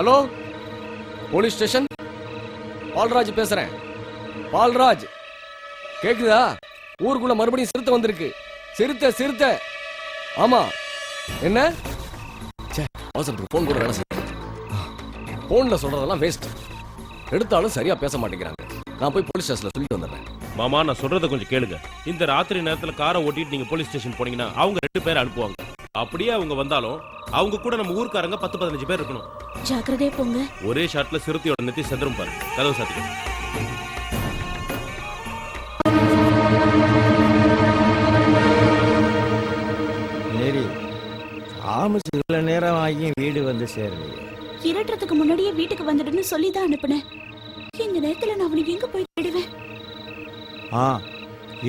Hello, police station. Palraj பேசுறேன். பால்ராஜ் கேக்குதா? ஊருக்குள்ள மறுபடியும் சிறுத்தை வந்திருக்கு. சிறுத்தை சிறுத்தை. ஆமா. என்ன அவசரத்துக்கு போன் கூட வேலை செய்ய. போன்ல சொல்றதெல்லாம் வேஸ்ட். எடுத்தாலும் சரியா பேச மாட்டேங்கிறாங்க. நான் போய் போலீஸ் ஸ்டேஷன்ல சொல்லிட்டு வந்துடுறேன். மாமா, நான் சொல்றத கொஞ்சம் கேளுங்க. இந்த ராத்திரி நேரத்துல காரை ஓட்டிட்டு நீங்க போலீஸ் ஸ்டேஷன் போனீங்கன்னா அவங்க 2 பேரை அனுப்புவாங்க. அப்படியே அவங்க வந்தாலும் அவங்க கூட நம்ம ஊர்க்காரங்க 10-15 பேர் இருக்கணும். ஜாக்கிரதையா போங்க. ஒரே ஷாட்ல சிறுத்தையோட நெத்தி செதறும் பாரு. கதவு சாத்திக்க. சரி, தாமஸ் இவ்வளவு நேரம் ஆகியும் வீடு வந்து சேரலையே. இருட்டுறதுக்கு முன்னாடியே வீட்டுக்கு வந்துடுன்னு சொல்லி தான் அனுப்புனேன். இந்த நேரத்துல நான் அவனுக்கு எங்க போய் தேடுவேன்?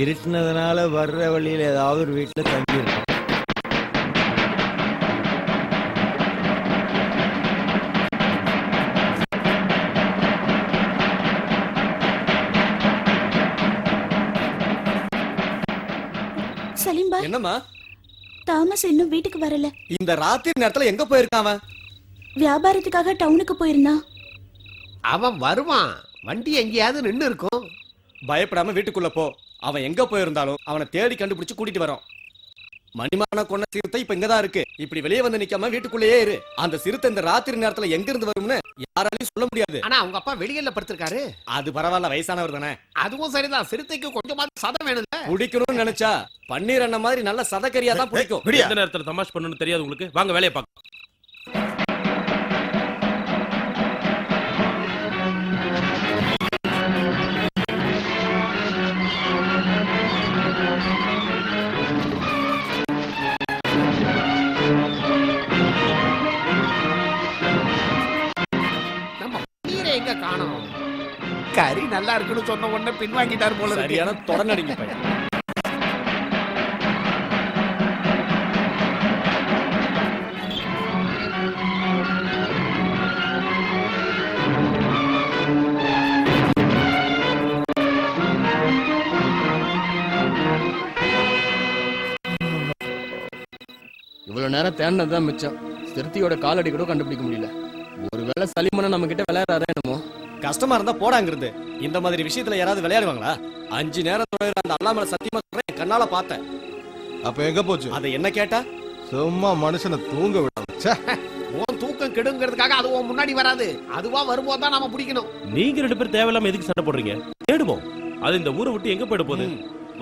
இருட்டுனதுனால வர்ற வழியில ஏதாவது ஒரு வீட்டுல தங்கி இருக்கும். சலீம்பா, என்னம்மா? தாமஸ் இன்னும் வீட்டுக்கு வரல. இந்த ராத்திரி நேரத்துல எங்க போயிருக்கான் அவன்? வியாபாரத்துக்காக டவுனுக்கு போயிருந்தான். அவன் வருவான். வண்டி எங்கேயாவது நின்னு இருக்கும். பயப்படாம வீட்டுக்குள்ள போ. அவன் எங்க போயிருந்தாலும் அவனை தேடி கண்டுபிடிச்சு கூட்டிட்டு வரோம். மணிமான கொண்ட சிறுத்தை இப்ப இங்கதான் இருக்கு. இப்படி வெளியே வந்து நிக்காம வீட்டுக்குள்ளேயே இரு. அந்த சிறுத்தை இந்த ராத்திரி நேரத்துல எங்க இருந்து வரும்னு யாராலையும் சொல்ல முடியாது. ஆனா அவங்க அப்பா வெளியில படுத்திருக்காரு. அது பரவாயில்ல, வயசானவர் தானே. அதுவும் சரிதான். சிறுத்தைக்கு கொஞ்சமாவது சதம் வேணும்ல. பிடிக்கணும்னு நினைச்சா பன்னீர் அண்ணன் மாதிரி நல்ல சதக்கரியா தான் பிடிக்கும். எந்த நேரத்துல தமாஷ் பண்ணணும்னு தெரியாது உங்களுக்கு. வாங்க வேலையை பார்க்க. எங்க காணோம்? கறி நல்லா இருக்குன்னு சொன்ன உடனே பின்வாங்கிட்டாரு போல. சரியான தொடர்நடிங்க பையன். இவ்வளவு நேரம் தேடினதுதான் மிச்சம். சிறுத்தையோட காலடி கூட கண்டுபிடிக்க முடியல. ஒருவேளை சலிமனை நம்ம கிட்ட விளையாடுறாரே என்னமோ. கஷ்டமா இருந்தா போடாங்கிறது. இந்த மாதிரி விஷயத்துல யாராவது விளையாடுவாங்களா? 5 நேரம் தொழில் அந்த அல்லாமல சத்தியமா சொல்றேன், கண்ணால பார்த்தேன். அப்ப எங்க போச்சு? அதை என்ன கேட்டா? சும்மா மனுஷனை தூங்க விடாம. உன் தூக்கம் கெடுங்கிறதுக்காக அது உன் முன்னாடி வராது. அதுவா வரும்போது தான் நாம பிடிக்கணும். நீங்க 2 பேரும் தேவையில்லாம எதுக்கு சண்டை போடுறீங்க? தேடுவோம். அது இந்த ஊரை விட்டு எங்க போயிட போகுது?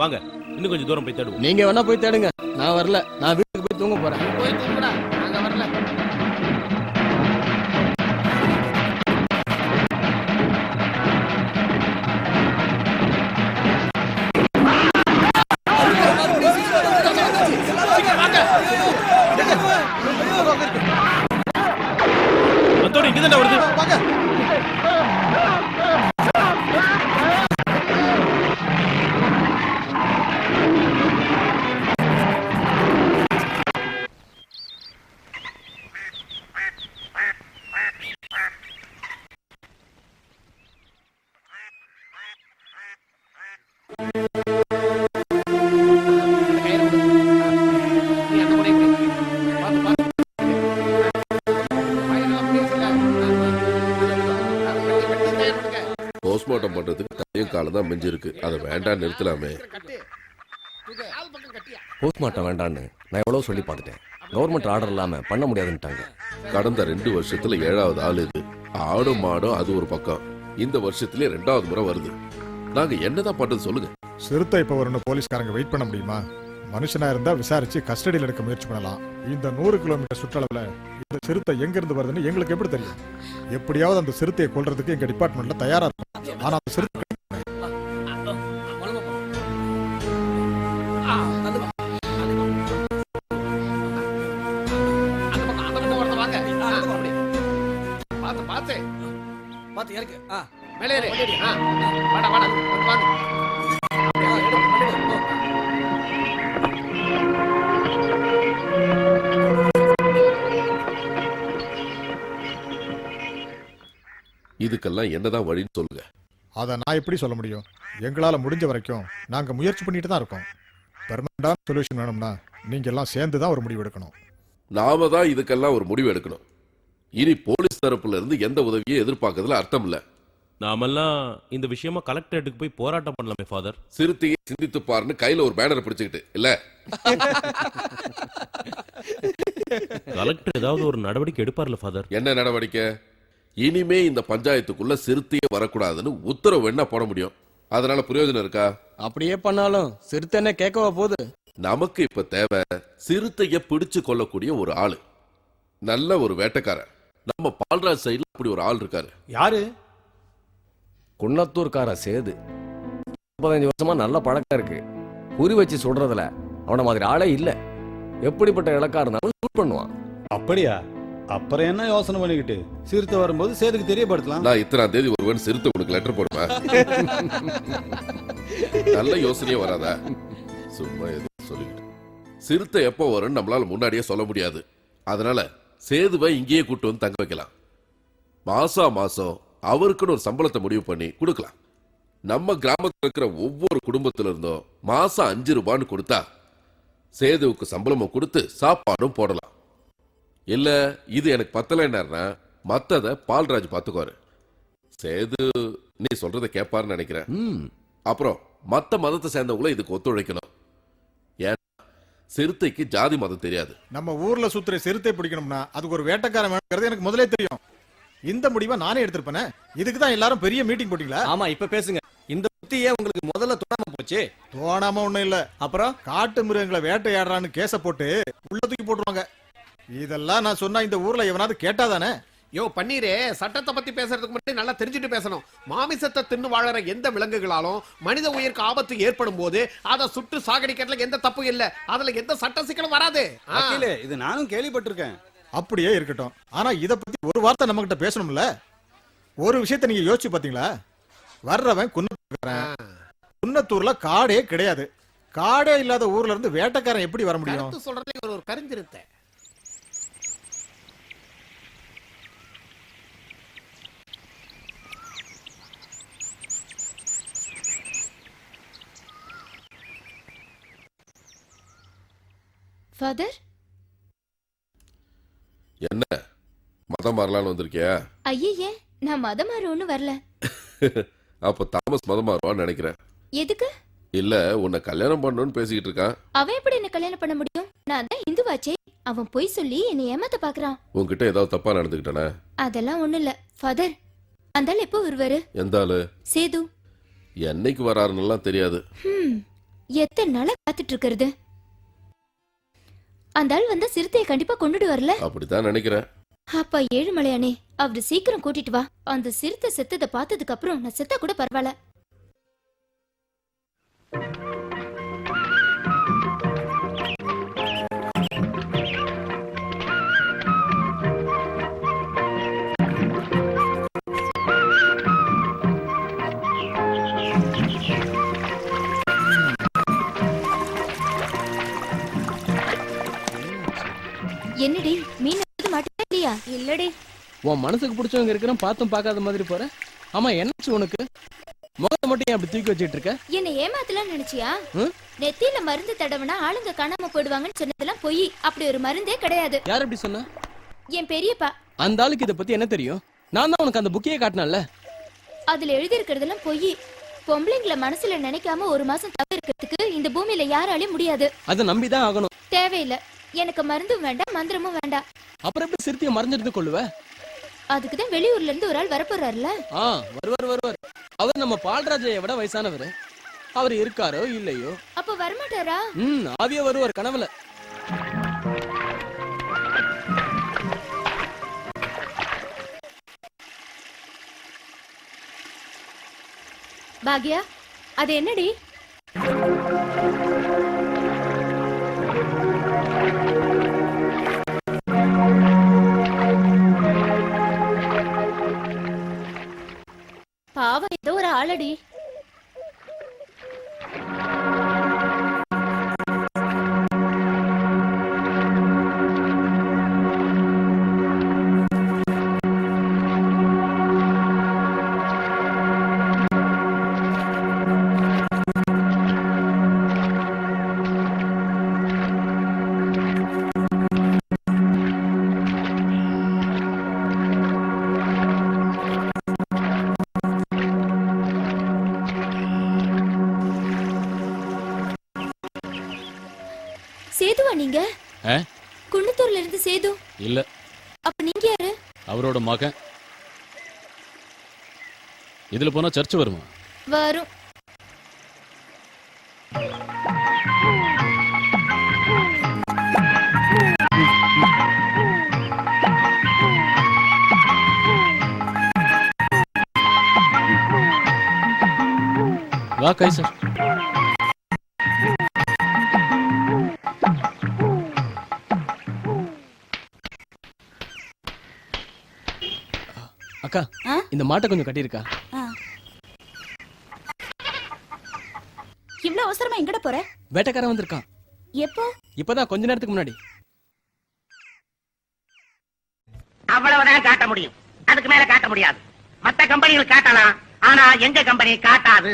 வாங்க, இன்னும் கொஞ்சம் தூரம் போய் தேடுவோம். நீங்க வேணா போய் தேடுங்க, நான் வரல. நான் வீட்டுக்கு போய் தூங்க போறேன். போய் தூங்குடா, நாங்க வரல. இங்கதான் வருது. போஸ்ட்மார்ட்டம் பண்றதுக்கு கையும் காலம் தான் மிஞ்சிருக்கு. அதை வேண்டாம் நிறுத்தலாமே. போஸ்ட்மார்ட்டம் வேண்டான்னு நான் எவ்வளவு சொல்லி பார்த்துட்டேன். கவர்மெண்ட் ஆர்டர் இல்லாம பண்ண முடியாதுன்னுட்டாங்க. கடந்த 2 வருஷத்துல 7வது ஆள் இது. ஆடும் மாடும் அது ஒரு பக்கம். இந்த வருஷத்துல 2வது முறை வருது. நாங்க என்னதான் பண்றது சொல்லுங்க. சிறுத்தை இப்ப ஒரு போலீஸ்காரங்க வெயிட் பண்ண முடியுமா? மனுஷனா இருந்தா விசாரிச்சு கஸ்டடியில் எடுக்க முயற்சி பண்ணலாம். இந்த 100 கிலோமீட்டர் சுற்றளவுல இந்த சிறுத்தை எங்க இருந்து வருதுன்னு எங்களுக்கு எப்படி தெரியும்? எப்படியாவது அந்த சிறுத்தையை கொல்றதுக்கு எங்க டிபார்ட்மெண்ட்ல தயாரா இருக்கும். ஆனா அந்த சிறுத்தை பாத்து இறக்கு. மேலே ஏறு. வாடா வாடா வாங்க. இதுக்கெல்லாம் என்னதான் வழின்னு சொல்லுங்க. அதை நான் எப்படி சொல்ல முடியும்? எங்களால முடிஞ்ச வரைக்கும் நாங்க முயற்சி பண்ணிட்டு தான் இருக்கோம். பெர்மனன்ட் சொல்யூஷன் வேணும்னா நீங்க எல்லாம் சேர்ந்து தான் ஒரு முடிவு எடுக்கணும். நாம தான் இதுக்கெல்லாம் ஒரு முடிவு எடுக்கணும். இனி போலீஸ் போலீஸ் தரப்புல இருந்து எந்த உதவியும் எதிர்பார்க்கறதுல அர்த்தம் இல்ல. நாமெல்லாம் இந்த விஷயமா கலெக்டரேட்டுக்கு போய் போராட்டம் பண்ணலாமே ஃபாதர். சிறுத்தையை சிந்தித்து பாருன்னு கையில ஒரு பேனர் பிடிச்சுக்கிட்டு இல்ல. கலெக்டர் ஏதாவது ஒரு நடவடிக்கை எடுப்பார்ல ஃபாதர். என்ன நடவடிக்கை? இனிமே இந்த பஞ்சாயத்துக்குள்ள சிறுத்தையே வரக்கூடாதுன்னு உத்தரவு என்ன போட முடியும்? அதனால பிரயோஜனம் இருக்கா? அப்படியே பண்ணாலும் சிறுத்தை என்ன கேட்கவா போகுது? நமக்கு இப்ப தேவை சிறுத்தைய பிடிச்சு கொள்ளக்கூடிய ஒரு ஆளு, நல்ல ஒரு வேட்டைக்காரன். நம்ம பால்ராஜ் சைடுல அப்படி ஒரு ஆள் இருக்காரு. யாரு? குன்னத்தூர்கார சேது. 35 வருஷமா நல்ல பழக்கம் இருக்கு. குறி வச்சு சொல்றதுல அவன மாதிரி ஆளே இல்ல. எப்படிப்பட்ட இலக்கா இருந்தாலும் ஷூட் பண்ணுவான். அப்படியா? அப்புறம் என்ன யோசனை பண்ணிக்கிட்டு சிறுத்தை வரும்போது சேதுக்கு தெரியப்படுத்தலாம். நான் இத்தனாம் தேதி ஒருவன் சிறுத்தை உனக்கு லெட்டர் போடுவேன். நல்ல யோசனையே வராதா? சும்மா எதுவும் சொல்லிக்கிட்டு. சிறுத்தை எப்போ வரும்னு நம்மளால முன்னாடியே சொல்ல முடியாது. அதனால சேதுவை இங்கேயே கூட்டு வந்து தங்க வைக்கலாம். மாசம் அவருக்குன்னு ஒரு சம்பளத்தை முடிவு பண்ணி கொடுக்கலாம். நம்ம கிராமத்தில் இருக்கிற ஒவ்வொரு குடும்பத்தில இருந்தும் மாசம் 5 ரூபான்னு கொடுத்தா சேதுவுக்கு சம்பளமும் கொடுத்து சாப்பாடும் போடலாம். இல்ல இது எனக்கு பத்தலைன்னா மத்தத பால்ராஜ் பாத்துக்குவாரு. சேது நீ சொல்றத கேட்பாருன்னு நினைக்கிறேன். அப்புறம் மத்த மதத்தை சேர்ந்தவங்களும் இதுக்கு ஒத்துழைக்கணும். ஏன்னா சிறுத்தைக்கு ஜாதி மதம் தெரியாது. நம்ம ஊர்ல சுத்துற சிறுத்தை பிடிக்கணும்னா அதுக்கு ஒரு வேட்டைக்காரன் வேணுங்கிறது எனக்கு முதலே தெரியும். இந்த முடிவை நானே எடுத்திருப்பேனே. இதுக்கு தான் எல்லாரும் பெரிய மீட்டிங் போட்டீங்களா? ஆமா, இப்ப பேசுங்க. இந்த புத்தியே உங்களுக்கு முதல்ல தோணாம போச்சு. தோணாம ஒண்ணும் இல்ல. அப்புறம் காட்டு மிருகங்களை வேட்டையாடுறான்னு கேச போட்டு உள்ள தூக்கி போட்டுருவாங்க. இதெல்லாம் நான் சொன்னா இந்த ஊர்ல எவனாவது கேட்டாதானே? யோ பன்னீரே, சட்டத்தை பத்தி பேசுறதுக்கு முன்னாடி நல்லா தெரிஞ்சுட்டு பேசணும். மாமிசத்தை தின்னு வாழற எந்த விலங்குகளாலும் மனித உயிருக்கு ஆபத்து ஏற்படும் போது அதை சுட்டு சாகடிக்கிறதுல எந்த தப்பு இல்ல. அதுல எந்த சட்ட சிக்கலும் வராது. வக்கீலே, இது நானும் கேள்விப்பட்டிருக்கேன். அப்படியே இருக்கட்டும். ஆனா இத பத்தி ஒரு வார்த்தை நம்ம கிட்ட பேசணும்ல. ஒரு விஷயத்தை நீங்க யோசிச்சு பாத்தீங்களா? வர்றவன் குன்னத்தூர்ல காடே கிடையாது. காடே இல்லாத ஊர்ல இருந்து வேட்டைக்காரன் எப்படி வர முடியும்? சொல்றதுல ஒரு கரிஞ்சிருத்த. ஃபாதர், என்ன மதம் மாறலான்னு வந்திருக்கியா? ஐயே, நான் மதம் மாற ஒண்ணும் வரல. அப்ப தாமஸ் மதம் மாறுவான்னு நினைக்கிறேன். எதுக்கு? இல்ல உன்னை கல்யாணம் பண்ணணும்னு பேசிக்கிட்டு இருக்கான். அவன் எப்படி என்ன கல்யாணம் பண்ண முடியும்? நான் தான் இந்துவாச்சே. அவன் போய் சொல்லி என்னை ஏமாத்த பாக்குறான். உன்கிட்ட ஏதாவது தப்பா நடந்துக்கிட்டானே? அதெல்லாம் ஒண்ணும் இல்ல ஃபாதர். அந்த ஆள் எப்போ வருவாரு? எந்த ஆளு? சேது. என்னைக்கு வராருன்னு தெரியாது. எத்தனை நாளா காத்துட்டு இருக்கிறது? அந்த ஆள் வந்தா சிறுத்தையை கண்டிப்பா கொண்டுட்டு வரல. அப்படித்தான் நினைக்கிறேன். அப்பா ஏழுமலையானே, அவரு சீக்கிரம் கூட்டிட்டு வா. அந்த சிறுத்தை செத்ததை பார்த்ததுக்கு அப்புறம் நான் செத்தா கூட பரவாயில்ல. என்னடி மீன் மாட்டே இல்லையா? இல்லடி. உன் மனசுக்கு பிடிச்சவங்க இருக்கிற பார்த்தும் பார்க்காத மாதிரி போற. ஆமா, என்னாச்சு உனக்கு? முகத்தை மட்டும் ஏன் அப்படி தூக்கி வச்சிட்டு இருக்க? என்ன ஏமாத்தலாம் நினைச்சியா? நெத்தியில மருந்து தடவனா ஆளுங்க காணாம போயிடுவாங்கன்னு சொன்னதெல்லாம் பொய். அப்படி ஒரு மருந்தே கிடையாது. யார் அப்படி சொன்னா? என் பெரியப்பா. அந்த ஆளுக்கு இத பத்தி என்ன தெரியும்? நான் தான் உனக்கு அந்த புக்கையே காட்டினேன்ல. அதுல எழுதி இருக்கிறதெல்லாம் பொய். பொம்பளைங்களை மனசுல நினைக்காம ஒரு மாசம் தவிர இருக்கிறதுக்கு இந்த பூமியில யாராலையும் முடியாது. அதை நம்பிதான் ஆகணும். தேவையில்லை. எனக்கு மருந்தும் வேண்டாம், மந்திரமும் வேண்டாம். அப்புறம் எப்படி சிறுத்தையை மறைஞ்சிருந்து கொள்ளுவ? அதுக்குதான் வெளியூர்ல இருந்து ஒரு ஆள் வரப்போறாருல. வருவார். அவர் நம்ம பால்ராஜையை விட வயசானவர். அவர் இருக்காரோ இல்லையோ. அப்ப வரமாட்டாரா? ஆவியா வருவார் கனவுல. பாக்யா, அது என்னடி? பாவம், ஏதோ ஒரு ஆளடி. சேதுவா நீங்க ஆ? குன்னத்தூர்ல இருந்து சேது. இல்ல, அப்ப நீங்க யாரு? அவரோட மகன். இதுல போனா சர்ச் வருமா? வரும். வா கைசர். அக்கா ஆ? இந்த மாட்டை கொஞ்சம் கட்டியிருக்கா. இவ்ளோ அவசரமா எங்கட போற? வேட்டைக்காரன் வந்திருக்கான். எப்போ? இப்பதான் கொஞ்ச நேரத்துக்கு முன்னாடி. அவ்வளவுதான் காட்ட முடியும், அதுக்கு மேல காட்ட முடியாது. மத்த கம்பெனிகள் காட்டலாம், ஆனா எங்க கம்பெனி காட்டாது.